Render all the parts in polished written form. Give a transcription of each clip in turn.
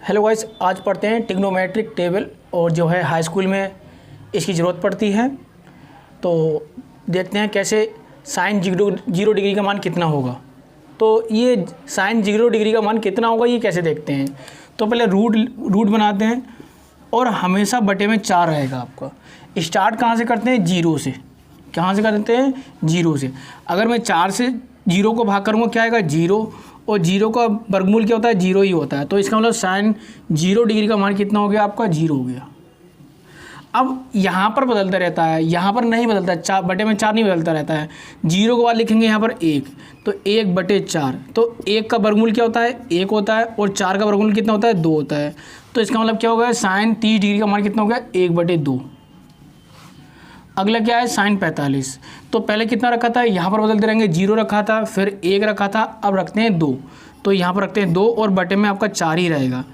Hello guys, आज पढ़ते हैं ट्रिग्नोमेट्रिक टेबल और जो है हाई स्कूल में इसकी ज़रूरत पड़ती है। तो देखते हैं कैसे साइन जीरो डिग्री का मान कितना होगा। तो ये साइन 0 डिग्री का मान कितना होगा ये कैसे देखते हैं। तो पहले रूट बनाते हैं और हमेशा बटे में 4 रहेगा आपका। स्टार्ट कहाँ से करते हैं? 0 से। कहाँ से करते हैं? 0 से। अगर मैं 4 से 0 को भाग करूँगा क्या आएगा? 0, और 0 का वर्गमूल क्या होता है? 0 ही होता है। तो इसका मतलब साइन 0 डिग्री का मान कितना हो गया आपका? 0 हो गया। अब यहाँ पर बदलता रहता है, यहाँ पर नहीं बदलता, 4 बटे में 4 नहीं बदलता रहता है। 0 के बाद लिखेंगे यहाँ पर 1, तो 1 बटे 4। तो 1 का वर्गमूल क्या होता है? 1 होता है, और 4 का वर्गमूल कितना होता है? 2 होता है। तो इसका मतलब क्या हो गया? साइन 30 डिग्री का मान कितना हो गया? 1 बटे 2। अगला क्या है? साइन 45। तो पहले कितना रखा था? यहाँ पर बदलते रहेंगे। 0 रखा था, फिर 1 रखा था, अब रखते हैं 2। तो यहाँ पर रखते हैं 2 और बटे में आपका 4 ही रहेगा।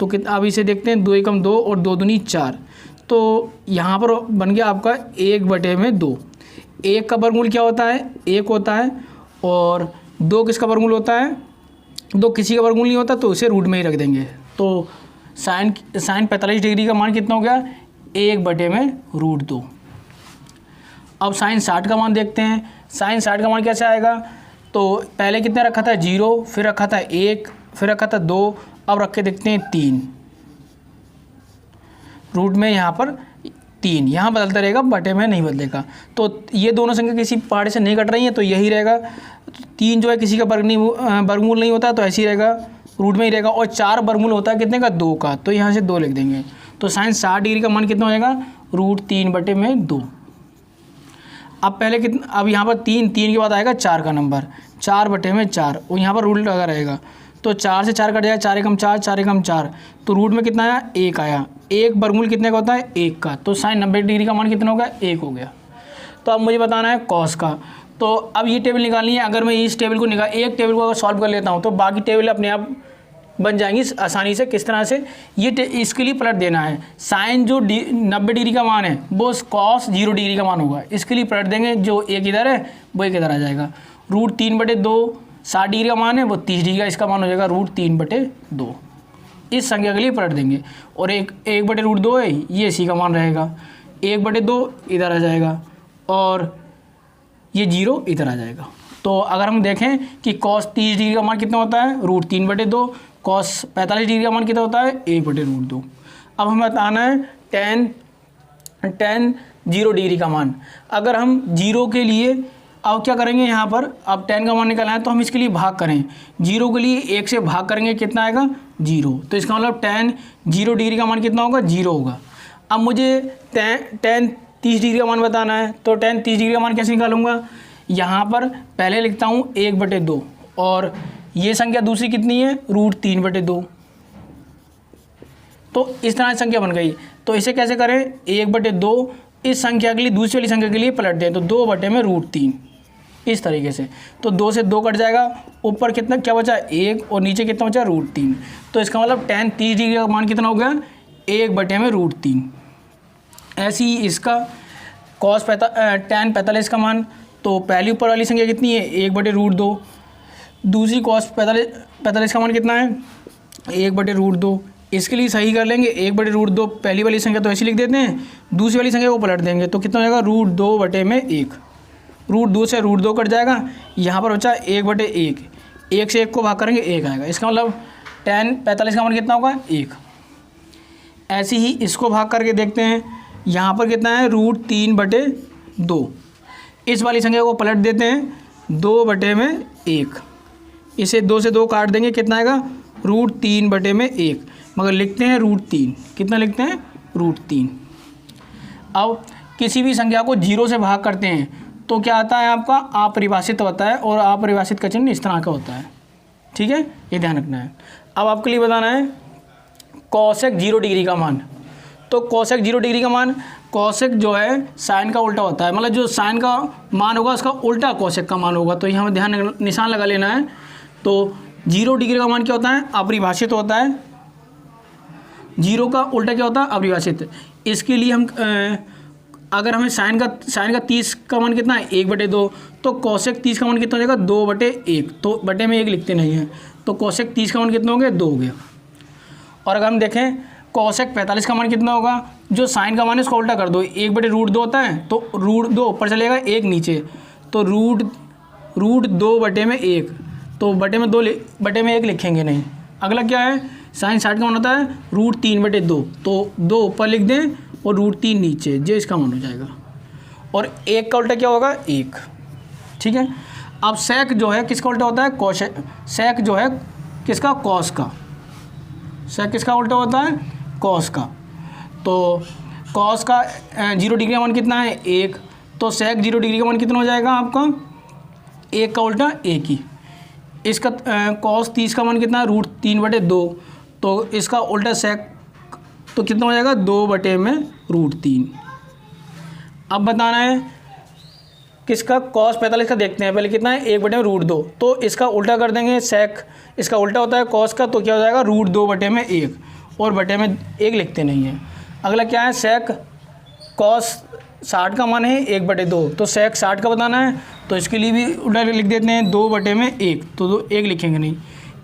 तो कितना, अब इसे देखते हैं। 2 एकम 2 और 2 दूनी 4। तो यहाँ पर बन गया आपका 1 बटे में 2। 1 का वर्गमूल क्या होता है? 1 होता है, और 2 किसका वर्गमूल होता है? 2 किसी का वर्गमूल नहीं होता, तो इसे रूट में ही रख देंगे। तो साइन 45 डिग्री का मान कितना हो गया? 1 बटे में √2। अब साइन 60 का मान देखते हैं। साइन 60 का मान कैसे आएगा? तो पहले कितना रखा था? 0, फिर रखा था 1, फिर रखा था 2, अब रख के देखते हैं 3। रूट में यहाँ पर 3, यहाँ बदलता रहेगा, बटे में नहीं बदलेगा। तो ये दोनों संख्या किसी पहाड़ी से नहीं कट रही हैं, तो यही रहेगा। 3 जो है किसी का वर्गमूल नहीं होता, तो ऐसे ही रहेगा, रूट में ही रहेगा। और 4 वर्गमूल होता है कितने का? 2 का, तो यहाँ से 2 लिख देंगे। तो साइन 60 डिग्री का मान कितना हो जाएगा? √3 बटे में 2। अब पहले कितना, अब यहाँ पर 3 के बाद आएगा 4 का नंबर, 4 बटे में 4, और यहाँ पर रूट लगा रहेगा। तो 4 से 4 कट जाएगा, 4 एकम 4, 4 एकम 4। तो रूट में कितना आया? 1 आया। 1 वर्गमूल कितने का होता है? 1 का। तो साइन 90 डिग्री का मान कितना हो गया? 1 हो गया। तो अब मुझे बताना है कॉस का। तो अब ये टेबल निकालनी है। अगर मैं इस टेबल को एक टेबल को अगर सॉल्व कर लेता हूँ तो बाकी टेबल अपने आप बन जाएंगी आसानी से। किस तरह से? इसके लिए पलट देना है। साइन जो 90 डिग्री का मान है वो कॉस 0 डिग्री का मान होगा। इसके लिए पलट देंगे, जो एक इधर है वो एक इधर आ जाएगा। √3 बटे 2 60 डिग्री का मान है, वो 30 डिग्री का इसका मान हो जाएगा √3 बटे 2। इस संख्या के लिए पलट देंगे। और एक बटे √2 है, ये इसी का मान रहेगा। 1 बटे 2 इधर आ जाएगा, और ये 0 इधर आ जाएगा। तो अगर हम देखें कि कॉस 30 डिग्री का मान कितना होता है? √3 बटे 2। कॉस 45 डिग्री का मान कितना होता है? 1 बटे √2। अब हमें बताना है tan 0 डिग्री का मान। अगर हम 0 के लिए अब क्या करेंगे, यहाँ पर अब tan का मान निकालना है, तो हम इसके लिए भाग करें। 0 के लिए 1 से भाग करेंगे, कितना आएगा? 0। तो इसका मतलब tan 0 डिग्री का मान कितना होगा? 0 होगा। अब मुझे tan 30 डिग्री का मान बताना है। तो tan 30 डिग्री का मान कैसे निकालूंगा? यहाँ पर पहले लिखता हूँ 1 बटे 2, और ये संख्या दूसरी कितनी है? √3 बटे 2। तो इस तरह से संख्या बन गई। तो इसे कैसे करें? 1 बटे 2 इस संख्या के लिए दूसरी वाली संख्या के लिए पलट दें, तो 2 बटे में √3 इस तरीके से। तो 2 से 2 कट जाएगा, ऊपर कितना क्या बचा? 1, और नीचे कितना बचा? √3। तो इसका मतलब tan 30 डिग्री का मान कितना हो गया? 1 बटे में √3। ऐसे ही इसका tan 45 का मान, तो पहली ऊपर वाली संख्या कितनी है? 1 बटे √2। दूसरी cos 45 का मान कितना है? 1 बटे √2। इसके लिए सही कर लेंगे, 1 बटे √2। पहली वाली संख्या तो ऐसी लिख देते हैं, दूसरी वाली संख्या को पलट देंगे, तो कितना हो जाएगा? √2 बटे में 1। √2 से √2 कट जाएगा, यहाँ पर बचा 1 बटे 1। 1 से 1 को भाग करेंगे, 1 आएगा। इसका मतलब tan 45 का मान कितना होगा? 1। ऐसे ही इसको भाग करके देखते हैं। यहाँ पर कितना है? √3 बटे 2। इस वाली संख्या को पलट देते हैं, 2 बटे में 1। इसे 2 से 2 काट देंगे, कितना आएगा? √3 बटे में 1। मगर लिखते हैं √3। कितना लिखते हैं? √3। अब किसी भी संख्या को 0 से भाग करते हैं तो क्या आता है आपका? अपरिभाषित होता है, और अपरिभाषित का चिन्ह इस तरह का होता है। ठीक है, ये ध्यान रखना है। अब आपके लिए बताना है कोसेक 0 डिग्री का मान। तो कोसेक 0 डिग्री का मान, कोसेक जो है साइन का उल्टा होता है, मतलब जो साइन का मान होगा उसका उल्टा कोसेक का मान होगा। तो यहाँ ध्यान निशान लगा लेना है। तो 0 डिग्री का मान क्या होता है? अपरिभाषित होता है। 0 का उल्टा क्या होता है? अपरिभाषित। इसके लिए हम अगर हमें साइन का 30 का मान कितना है? 1 बटे 2। तो कोसेक 30 का मान कितना हो जाएगा? 2 बटे 1। तो बटे में 1 लिखते नहीं हैं, तो कोसेक 30 का मान कितना हो गया? 2 हो गया। और अगर हम देखें कोसेक 45 का मान कितना होगा, जो साइन का मान है उसको उल्टा कर दो, 1/√2 होता है तो √2 ऊपर चलेगा, 1 नीचे, तो √2/1, तो बटे में 1 लिखेंगे नहीं। अगला क्या है, साइन 60 का मान होता है √3/2, तो 2 ऊपर लिख दें और √3 नीचे, ये इसका मान हो जाएगा। और 1 का उल्टा क्या होगा, 1। ठीक है। अब सेक जो है किसका उल्टा होता है, कोसेक। सेक जो है किसका, कॉस का। सेक किसका उल्टा होता है, कॉस का। तो कॉस का 0 डिग्री का मान कितना है, 1, तो सेक 0 डिग्री का मान कितना हो जाएगा आपका, 1 का उल्टा 1 ही। इसका कॉस 30 का मान कितना है, √3/2, तो इसका उल्टा सेक तो कितना हो जाएगा, 2/√3। अब बताना है किसका, कॉस 45 का देखते हैं पहले कितना है, 1/√2, तो इसका उल्टा कर देंगे, सेक इसका उल्टा होता है कॉस का, तो क्या हो जाएगा √2/1, और बटे में 1 लिखते नहीं है। अगला क्या है, सेक कॉस 60 का मान है 1/2, तो सेक 60 का बताना है, तो इसके लिए भी उल्टा लिख देते हैं 2/1, तो 1 लिखेंगे नहीं।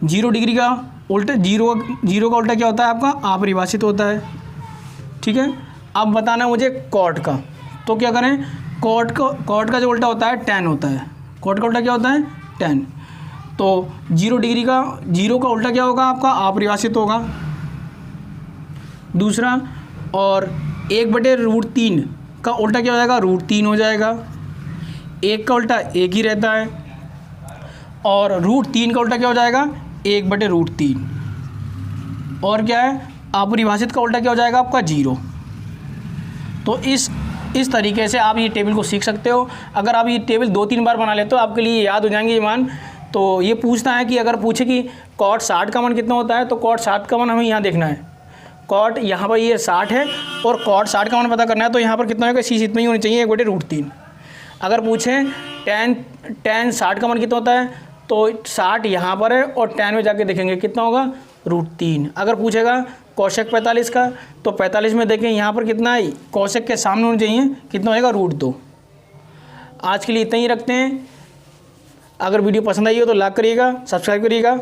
0 डिग्री का उल्टा, जीरो का उल्टा क्या होता है आपका, अपरिभाषित होता है। ठीक है। अब बताना है मुझे कॉट का, तो क्या करें, कॉट का जो उल्टा होता है tan होता है। कॉट का उल्टा क्या होता है, tan। तो 0 डिग्री का, 0 का उल्टा क्या होगा आपका, अपरिभाषित होगा। दूसरा, और 1/√3 का उल्टा क्या हो जाएगा, √3 हो जाएगा। 1 का उल्टा 1 ही रहता है, और √3 का उल्टा क्या हो जाएगा, 1/√3। और क्या है, अपरिभाषित का उल्टा क्या हो जाएगा आपका, 0। तो इस तरीके से आप ये टेबल को सीख सकते हो। अगर आप ये टेबल 2-3 बार बना लेते हो आपके लिए याद हो जाएंगे ये मान। तो ये पूछता है कि अगर पूछे कि कॉट 60 का मान कितना होता है, तो कॉट 60 का मान हमें यहाँ देखना है। कॉट यहाँ पर ये 60 है और कॉट 60 का मान पता करना है, तो यहाँ पर कितना होगा, शीश इतना ही होनी चाहिए, 1/√3। अगर पूछें tan 60 का मान कितना होता है, तो 60 यहाँ पर है और tan में जाके देखेंगे कितना होगा, √3। अगर पूछेगा कोसेक 45 का, तो 45 में देखें यहाँ पर कितना है, कोसेक के सामने होना चाहिए, कितना होएगा, √2। आज के लिए इतना ही रखते हैं। अगर वीडियो पसंद आई हो तो लाइक करिएगा, सब्सक्राइब करिएगा।